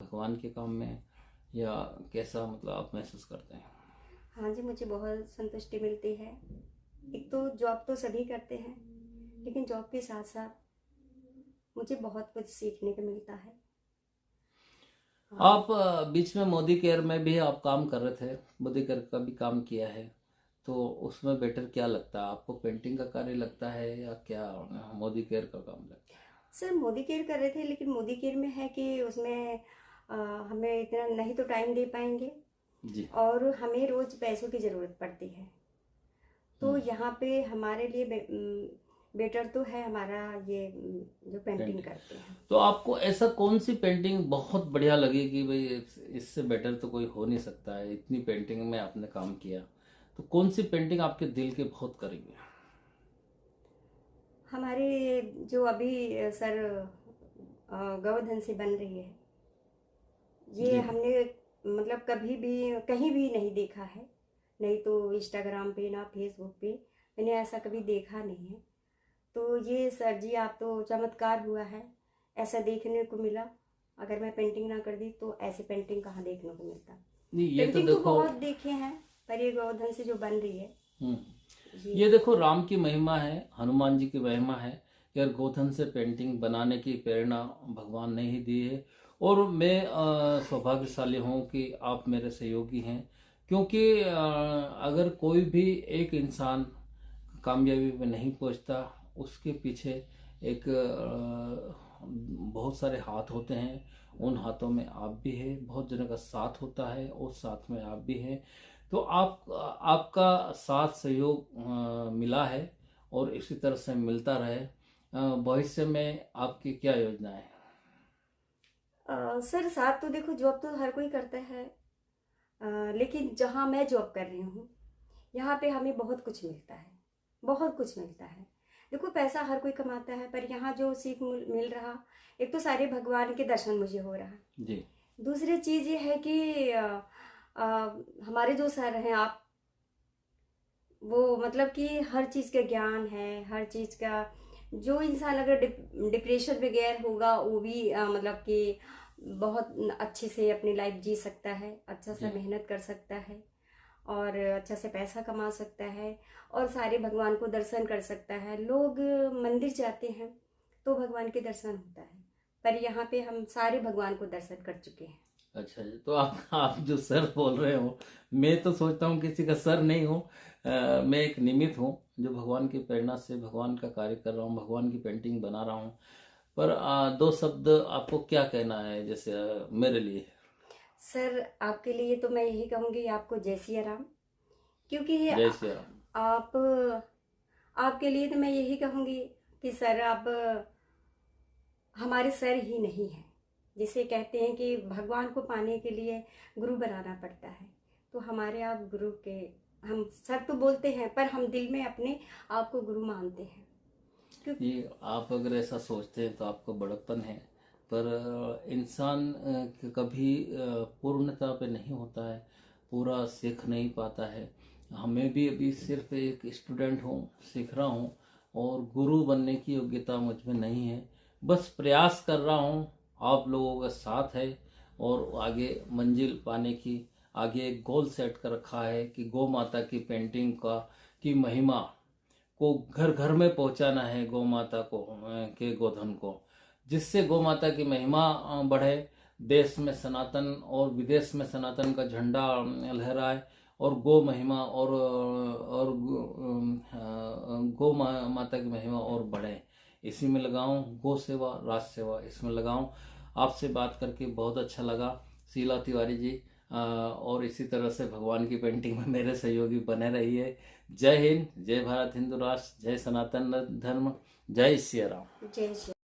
भगवान के काम में, या कैसा मतलब आप महसूस करते हैं? हाँ जी, मुझे बहुत संतुष्टि मिलती है। एक तो जॉब तो सभी करते हैं, लेकिन जॉब के साथ साथ मुझे बहुत कुछ सीखने को मिलता है। हाँ। आप बीच में मोदी केयर में भी आप काम कर रहे थे, मोदी केयर का भी काम किया है, तो उसमें बेटर क्या लगता है आपको? पेंटिंग का कार्य लगता है या क्या मोदी केयर का काम लगता है? सर, मोदी केयर कर रहे थे, लेकिन मोदी केयर में है कि उसमें हमें इतना नहीं तो टाइम दे पाएंगे, जी। और हमें रोज़ पैसों की ज़रूरत पड़ती है। तो हम्म। यहाँ पे हमारे लिए बेटर तो है हमारा ये जो पेंटिंग पेंटिंग। करते हैं। तो आपको ऐसा कौन सी पेंटिंग बहुत बढ़िया लगी कि भाई इससे बेटर तो कोई हो नहीं सकता है, इतनी पेंटिंग में आपने काम किया, तो कौन सी पेंटिंग आपके दिल के बहुत करीब है? हमारे जो अभी सर गोवर्धन से बन रही है, ये जी। हमने मतलब कभी भी कहीं भी नहीं देखा है। नहीं तो इंस्टाग्राम पे, ना फेसबुक पे मैंने ऐसा कभी देखा नहीं है। तो ये सर जी, आप तो चमत्कार हुआ है, ऐसा देखने को मिला। अगर मैं पेंटिंग ना कर दी तो ऐसी पेंटिंग कहाँ देखने को मिलता। नहीं, ये तो पेंटिंग तो देखो। बहुत देखे हैं, पर ये गोवर्धन से जो बन रही है हम्म। ये। ये देखो, राम की महिमा है, हनुमान जी की महिमा है कि यार गोधन से पेंटिंग बनाने की प्रेरणा भगवान ने ही दी है। और मैं सौभाग्यशाली हूँ कि आप मेरे सहयोगी हैं, क्योंकि अगर कोई भी एक इंसान कामयाबी में नहीं पहुंचता, उसके पीछे एक बहुत सारे हाथ होते हैं। उन हाथों में आप भी है, बहुत जनों का साथ होता है और साथ में आप भी हैं। तो आपका साथ सहयोग मिला है और इसी तरह से मिलता रहे। भविष्य में आपकी क्या योजना है? सर, साथ तो देखो जॉब तो हर कोई करता है, लेकिन जहाँ मैं जॉब कर रही हूँ यहाँ पे हमें बहुत कुछ मिलता है। बहुत कुछ मिलता है। देखो, पैसा हर कोई कमाता है, पर यहाँ जो सीख मिल रहा, एक तो सारे भगवान के दर्शन मुझे हो रहा। जी। दूसरी चीज़ ये है कि अ, हमारे जो सर हैं, आप वो मतलब कि हर चीज़ का ज्ञान है, हर चीज़ का। जो इंसान अगर डिप्रेशन में गया होगा, वो भी मतलब कि बहुत अच्छे से अपनी लाइफ जी सकता है, अच्छा सा जी। मेहनत कर सकता है, और अच्छा से पैसा कमा सकता है, और सारे भगवान को दर्शन कर सकता है। लोग मंदिर जाते हैं तो भगवान के दर्शन होता है, पर यहाँ पे हम सारे भगवान को दर्शन कर चुके हैं। अच्छा जी, तो आप जो सर बोल रहे हो, मैं तो सोचता हूँ किसी का सर नहीं हूँ। मैं एक निमित्त हूँ जो भगवान की प्रेरणा से भगवान का कार्य कर रहा हूँ, भगवान की पेंटिंग बना रहा हूँ। पर दो शब्द आपको क्या कहना है, जैसे मेरे लिए? सर, आपके लिए तो मैं यही कहूँगी, आपको जय सिया राम। क्योंकि जय श्री राम। आप आपके लिए तो मैं यही कहूँगी कि सर, आप हमारे सर ही नहीं हैं। जिसे कहते हैं कि भगवान को पाने के लिए गुरु बनाना पड़ता है, तो हमारे आप गुरु के, हम सर तो बोलते हैं पर हम दिल में अपने आप को गुरु मानते हैं। क्योंकि ये आप अगर ऐसा सोचते हैं तो आपको बड़प्पन है। पर इंसान कभी पूर्णता पे नहीं होता है, पूरा सीख नहीं पाता है। हमें भी अभी सिर्फ एक स्टूडेंट हूँ, सीख रहा हूँ, और गुरु बनने की योग्यता मुझ में नहीं है। बस प्रयास कर रहा हूँ, आप लोगों का साथ है, और आगे मंजिल पाने की आगे एक गोल सेट कर रखा है कि गौ माता की पेंटिंग का की महिमा को घर घर में पहुंचाना है, गौ माता को के गोधन को, जिससे गौ माता की महिमा बढ़े, देश में सनातन और विदेश में सनातन का झंडा लहराए, और गौ महिमा और माता की महिमा और बढ़े। इसी में लगाऊं, गौ सेवा राज सेवा, इसमें लगाऊं। आपसे बात करके बहुत अच्छा लगा, शीला तिवारी जी। और इसी तरह से भगवान की पेंटिंग में मेरे सहयोगी बने रहिए। जय हिंद, जय भारत हिंदू राष्ट्र, जय सनातन धर्म, जय श्री राम। जय श्री